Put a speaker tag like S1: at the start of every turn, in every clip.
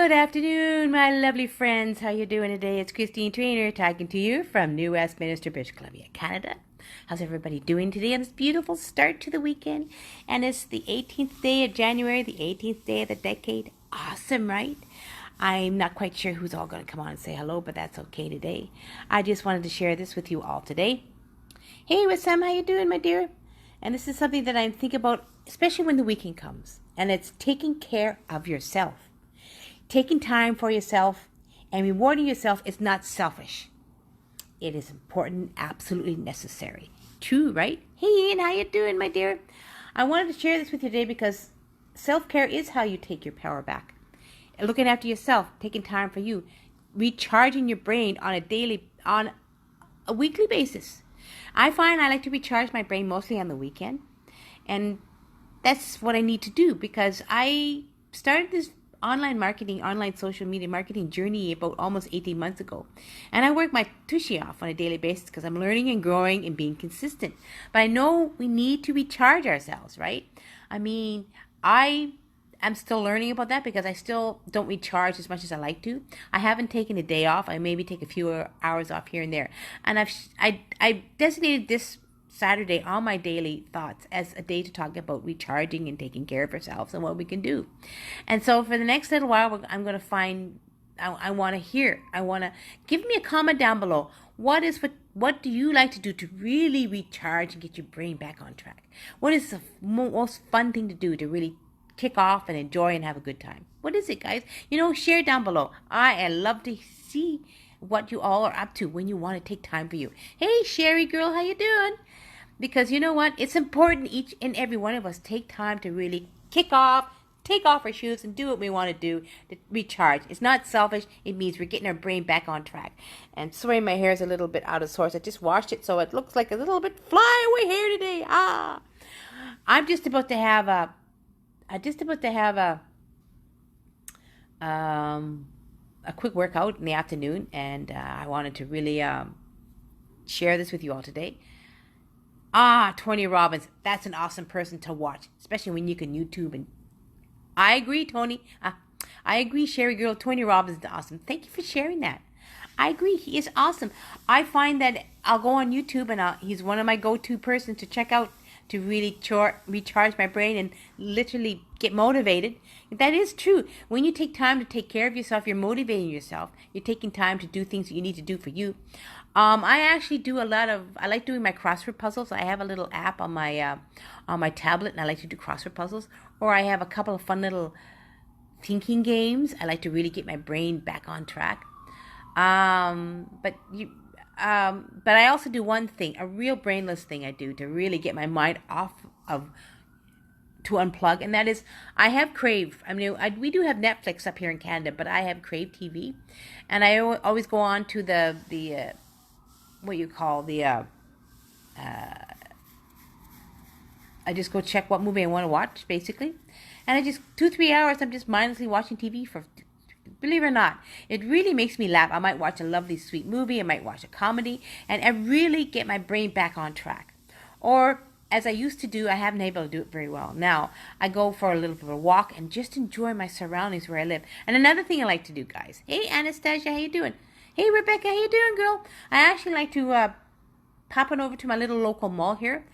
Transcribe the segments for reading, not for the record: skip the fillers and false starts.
S1: Good afternoon, my lovely friends. How you doing today? It's Christine Trainor talking to you from New Westminster, British Columbia, Canada. How's everybody doing today on this beautiful start to the weekend? And it's the 18th day of January, the 18th day of the decade. Awesome, right? I'm not quite sure who's all going to come on and say hello, but that's okay today. I just wanted to share this with you all today. Hey, Wissam, how you doing, my dear? And this is something that I think about, especially when the weekend comes. And it's taking care of yourself. Taking time for yourself and rewarding yourself is not selfish. It is important, absolutely necessary. True, right? Hey, Ian, how you doing, my dear? I wanted to share this with you today because self-care is how you take your power back. Looking after yourself, taking time for you, recharging your brain on a weekly basis. I find I like to recharge my brain mostly on the weekend. And that's what I need to do because I started this online social media marketing journey about almost 18 months ago. And I work my tushy off on a daily basis because I'm learning and growing and being consistent. But I know we need to recharge ourselves, right? I mean, I am still learning about that because I still don't recharge as much as I like to. I haven't taken a day off. I maybe take a few hours off here and there. And I designated this Saturday on my daily thoughts as a day to talk about recharging and taking care of ourselves and what we can do. And so for the next little while, I'm going to find, I want to give me a comment down below. What do you like to do to really recharge and get your brain back on track? What is the most fun thing to do to really kick off and enjoy and have a good time? What is it, guys? Share down below. I love to see what you all are up to when you want to take time for you. Hey, Sherry girl, how you doing? Because you know what? It's important each and every one of us take time to really take off our shoes and do what we want to do to recharge. It's not selfish. It means we're getting our brain back on track. And sorry, my hair is a little bit out of sorts. I just washed it, so it looks like a little bit flyaway hair today. I'm just about to have a quick workout in the afternoon, and I wanted to really share this with you all today. Tony Robbins, that's an awesome person to watch, especially when you can YouTube. And I agree, Tony. I agree, Sherry girl. Tony Robbins is awesome. Thank you for sharing that. I agree. He is awesome. I find that I'll go on YouTube and he's one of my go-to persons to check out to really recharge my brain and literally get motivated. That is true. When you take time to take care of yourself, you're motivating yourself. You're taking time to do things that you need to do for you. I actually do I like doing my crossword puzzles. I have a little app on my tablet, and I like to do crossword puzzles. Or I have a couple of fun little thinking games. I like to really get my brain back on track. But I also do one thing, a real brainless thing I do to really get my mind to unplug, and that is I have Crave. We do have Netflix up here in Canada, but I have Crave TV, and I always go on to the I just go check what movie I want to watch, basically, and I just 2-3 hours I'm just mindlessly watching TV for. Believe it or not, it really makes me laugh. I might watch a lovely, sweet movie. I might watch a comedy, and I really get my brain back on track. Or, as I used to do, I haven't been able to do it very well. Now, I go for a little bit of a walk and just enjoy my surroundings where I live. And another thing I like to do, guys. Hey, Anastasia, how you doing? Hey, Rebecca, how you doing, girl? I actually like to pop on over to my little local mall here.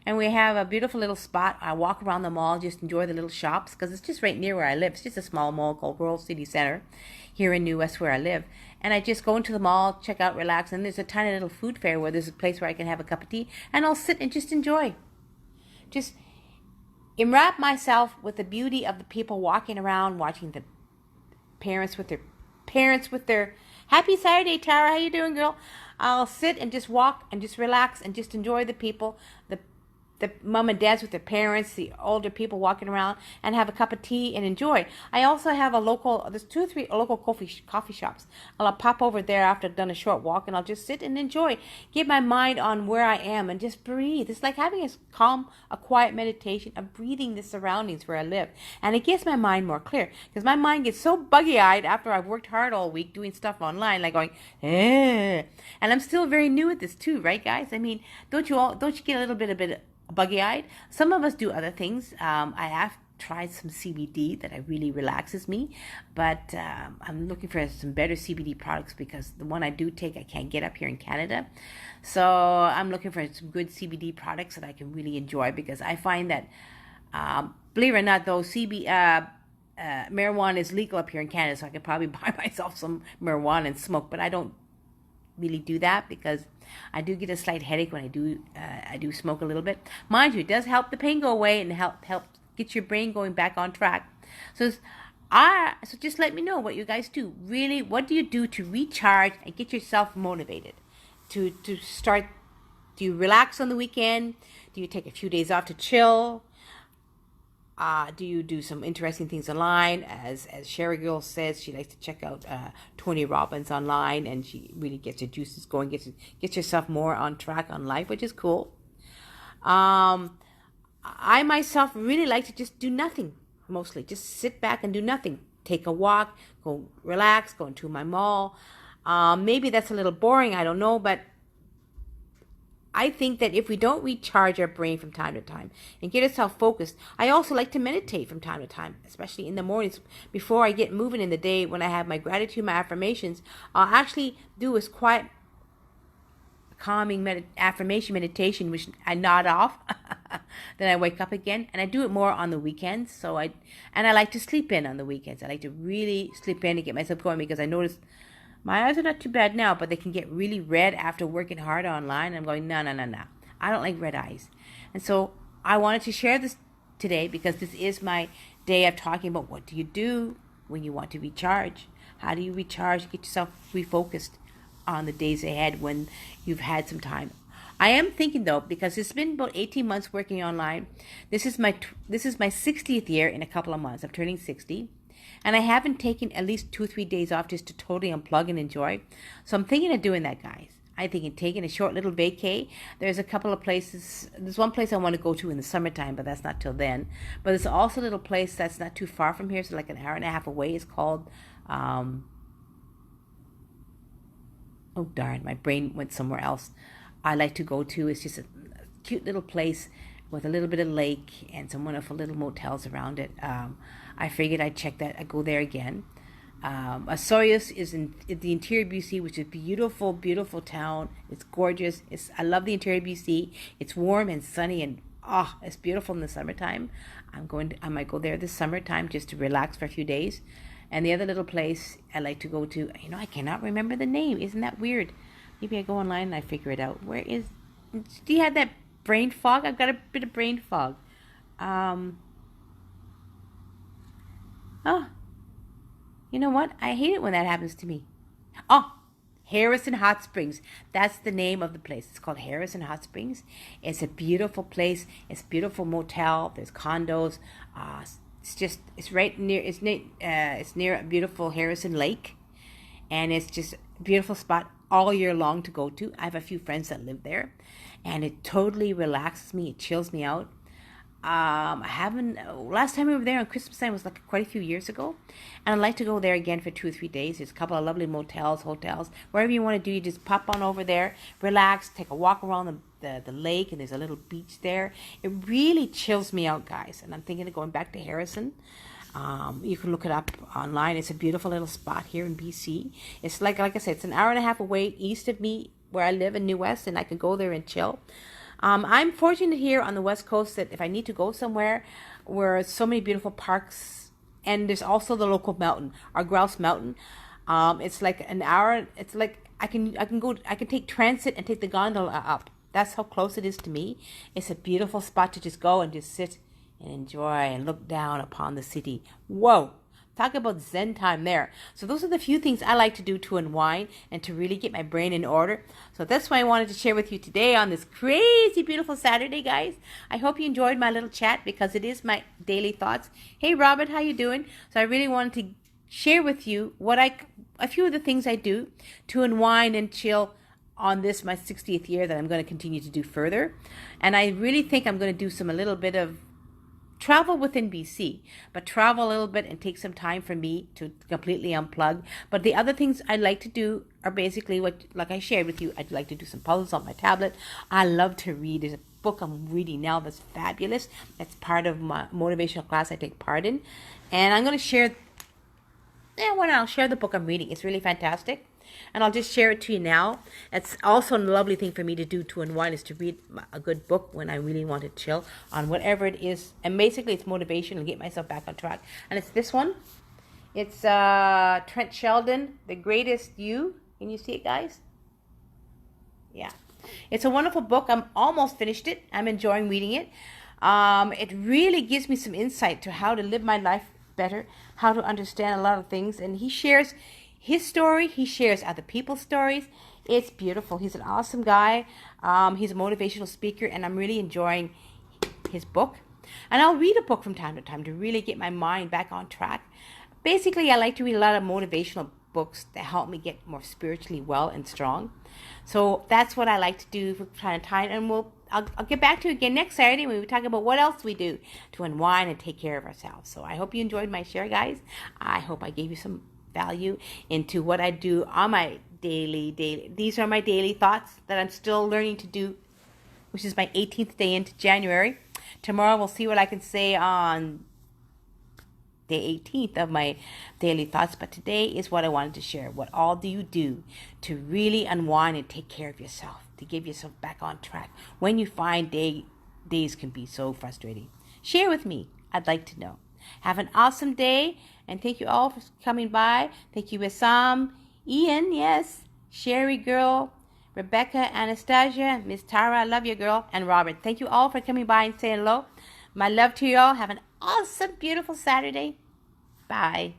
S1: And we have a beautiful little spot. I walk around the mall, just enjoy the little shops, because it's just right near where I live. It's just a small mall called Rural City Center here in New West where I live. And I just go into the mall, check out, relax, and there's a tiny little food fair where there's a place where I can have a cup of tea, and I'll sit and just enjoy. Just enwrap myself with the beauty of the people walking around, watching the parents with their happy Saturday, Tara. How you doing, girl? I'll sit and just walk and just relax and just enjoy the people, the mom and dads with their parents, the older people walking around, and have a cup of tea and enjoy. I also have there's 2 or 3 local coffee shops. I'll pop over there after I've done a short walk, and I'll just sit and enjoy. Get my mind on where I am and just breathe. It's like having a quiet meditation of breathing the surroundings where I live. And it gets my mind more clear, because my mind gets so buggy-eyed after I've worked hard all week doing stuff online, like going, eh. And I'm still very new at this too, right, guys? I mean, don't you get a little bit buggy-eyed? Some of us do other things. I tried some CBD that really relaxes me, but I'm looking for some better CBD products because the one I do take I can't get up here in Canada. So I'm looking for some good CBD products that I can really enjoy, because I find that, believe it or not, though, marijuana is legal up here in Canada, so I could probably buy myself some marijuana and smoke, but I don't really do that because I do get a slight headache when I do smoke a little bit. Mind you, it does help the pain go away and help get your brain going back on track. So just let me know what you guys do. Really, what do you do to recharge and get yourself motivated to start? Do you relax on the weekend? Do you take a few days off to chill? Do you do some interesting things online? As Sherry Girl says, she likes to check out Tony Robbins online, and she really gets her juices going, gets yourself more on track on life, which is cool. I myself really like to just do nothing, mostly. Just sit back and do nothing. Take a walk, go relax, go into my mall. Maybe that's a little boring, I don't know, but I think that if we don't recharge our brain from time to time and get ourselves focused, I also like to meditate from time to time, especially in the mornings before I get moving in the day. When I have my gratitude, my affirmations, I'll actually do a quiet, calming affirmation meditation, which I nod off. Then I wake up again, and I do it more on the weekends. So I like to sleep in on the weekends. I like to really sleep in and get myself going, because I notice my eyes are not too bad now, but they can get really red after working hard online. I'm going, no. I don't like red eyes. And so I wanted to share this today, because this is my day of talking about what do you do when you want to recharge. How do you recharge, get yourself refocused on the days ahead when you've had some time. I am thinking, though, because it's been about 18 months working online. This is my 60th year in a couple of months. I'm turning 60. And I haven't taken at least 2 or 3 days off just to totally unplug and enjoy. So I'm thinking of doing that, guys. I'm thinking of taking a short little vacay. There's a couple of places. There's one place I want to go to in the summertime, but that's not till then. But there's also a little place that's not too far from here. So like an hour and a half away. It's called, oh darn, my brain went somewhere else. I like to go to. It's just a cute little place with a little bit of lake and some wonderful little motels around it. I figured I'd check that. I'd go there again. Osoyoos is in the interior BC, which is a beautiful, beautiful town. It's gorgeous. I love the interior BC. It's warm and sunny, and it's beautiful in the summertime. I might go there this summertime just to relax for a few days. And the other little place I like to go to, I cannot remember the name. Isn't that weird? Maybe I go online and I figure it out. Do you have that brain fog? I've got a bit of brain fog. You know what? I hate it when that happens to me. Harrison Hot Springs. That's the name of the place. It's called Harrison Hot Springs. It's a beautiful place. It's a beautiful motel. There's condos. It's right near. It's near a beautiful Harrison Lake, and it's just a beautiful spot all year long to go to. I have a few friends that live there, and it totally relaxes me. It chills me out. Last time we were there on Christmas time was like quite a few years ago, and I'd like to go there again for 2 or 3 days. There's a couple of lovely motels, hotels, wherever you want to do. You just pop on over there, relax, take a walk around the lake, and there's a little beach there. It really chills me out, guys, and I'm thinking of going back to Harrison. You can look it up online. It's a beautiful little spot here in BC. It's like I said, it's an hour and a half away east of me where I live in New West, and I can go there and chill. I'm fortunate here on the West Coast that if I need to go somewhere where so many beautiful parks, and there's also the local mountain, our Grouse Mountain. It's like an hour. It's like I can take transit and take the gondola up. That's how close it is to me. It's a beautiful spot to just go and just sit and enjoy and look down upon the city. Whoa. Talk about Zen time there. So those are the few things I like to do to unwind and to really get my brain in order. So that's why I wanted to share with you today on this crazy, beautiful Saturday, guys. I hope you enjoyed my little chat, because it is my daily thoughts. Hey, Robert, how you doing? So I really wanted to share with you a few of the things I do to unwind and chill on this, my 60th year, that I'm going to continue to do further. And I really think I'm going to do a little bit of travel within BC, but travel a little bit and take some time for me to completely unplug. But the other things I like to do are basically what, like I shared with you, I'd like to do some puzzles on my tablet. I love to read. There's a book I'm reading now that's fabulous. That's part of my motivational class I take part in. And I'm going to share, I'll share the book I'm reading. It's really fantastic. And I'll just share it to you now. It's also a lovely thing for me to do to unwind, is to read a good book when I really want to chill on whatever it is. And basically it's motivation and get myself back on track. And it's this one. It's Trent Sheldon, The Greatest You. Can you see it, guys? Yeah. It's a wonderful book. I'm almost finished it. I'm enjoying reading it. It really gives me some insight to how to live my life better, how to understand a lot of things. And he shares his story. He shares other people's stories. It's beautiful. He's an awesome guy. He's a motivational speaker, and I'm really enjoying his book. And I'll read a book from time to time to really get my mind back on track. Basically, I like to read a lot of motivational books that help me get more spiritually well and strong. So that's what I like to do from time to time. And I'll get back to you again next Saturday when we talk about what else we do to unwind and take care of ourselves. So I hope you enjoyed my share, guys. I hope I gave you some value into what I do on my daily. These are my daily thoughts that I'm still learning to do, which is my 18th day into January. Tomorrow we'll see what I can say on day 18th of my daily thoughts. But today is what I wanted to share. What all do you do to really unwind and take care of yourself, to give yourself back on track when you find days can be so frustrating? Share with me. I'd like to know. Have an awesome day, and thank you all for coming by. Thank you, Wissam, Ian, yes, Sherry girl, Rebecca, Anastasia, Miss Tara, I love you, girl, and Robert. Thank you all for coming by and saying hello. My love to you all. Have an awesome, beautiful Saturday. Bye.